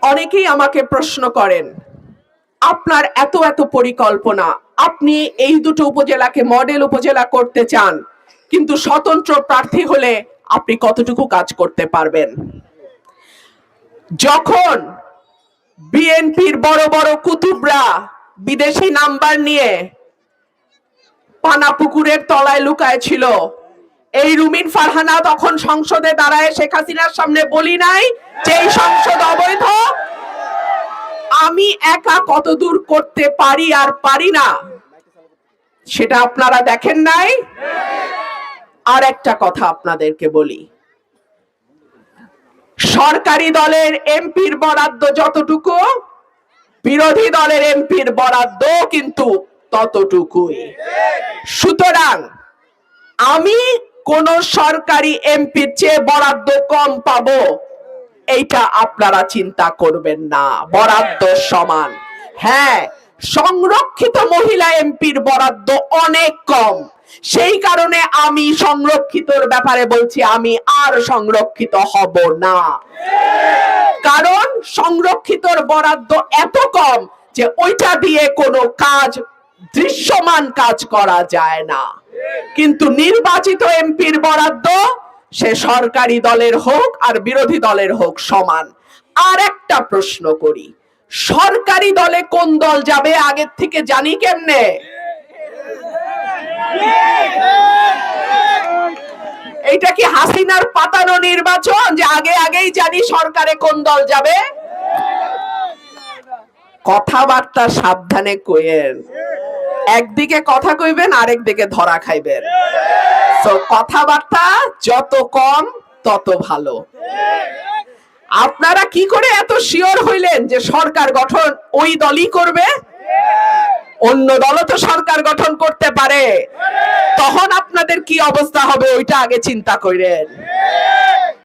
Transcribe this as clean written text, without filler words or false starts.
অনেকেই আমাকে প্রশ্ন করেন, আপনার এত এত পরিকল্পনা, আপনি এই দুটো উপজেলাকে মডেল উপজেলা করতে চান, কিন্তু স্বতন্ত্র প্রার্থী হলে আপনি কতটুকু কাজ করতে পারবেন? যখন বিএনপির বড় বড় কুতুবরা বিদেশি নাম্বার নিয়ে পানাপুকুরের তলায় লুকায় ছিল, এই রুমিন ফারহানা তখন সংসদে দাঁড়ায় শেখ হাসিনার সামনে বলি নাই যে এই সংসদ অবৈধ? আমি একা কত দূর করতে পারি আর পারি না সেটা আপনারা দেখেন নাই। আর একটা কথা আপনাদেরকে বলি, সরকারি দলের এমপির বরাদ্দ যতটুকু, বিরোধী দলের এমপির বরাদ্দ কিন্তু ততটুকুই। সুতরাং আমি কোন সরকারি এমপির চেয়ে বরাদ্দ কম পাবো এইটা আপনারা চিন্তা করবেন না, বরাদ্দ সমান। হ্যাঁ, সংরক্ষিত মহিলা এমপির বরাদ্দ অনেক কম, সেই কারণে আমি সংরক্ষিতর ব্যাপারে বলছি আমি আর সংরক্ষিত হব না। কারণ সংরক্ষিতর বরাদ্দ এত কম যে ওইটা দিয়ে কোনো কাজ, দৃশ্যমান কাজ করা যায় না। কিন্তু নির্বাচিত এমপির বরাদ্দ সে সরকারি দলের হোক আর বিরোধী দলের হোক সমান। আর একটা প্রশ্ন করি, সরকারি দলে কোন দল যাবে আগের থেকে জানি কেমনে? এইটা কি হাসিনার পাতানো নির্বাচন যে আগে আগেই জানি সরকারে কোন দল যাবে? কথাবার্তা সাবধানে কইেন, একদিকে কথা কইবেন আরেক দিকে ধরা খাইবেন। তো কথাবার্তা যত কম তত ভালো। আপনারা কি করে এত শিওর হইলেন যে সরকার গঠন ওই দলই করবে? অন্য দলও তো সরকার গঠন করতে পারে, তখন আপনাদের কি অবস্থা হবে ওইটা আগে চিন্তা করেন।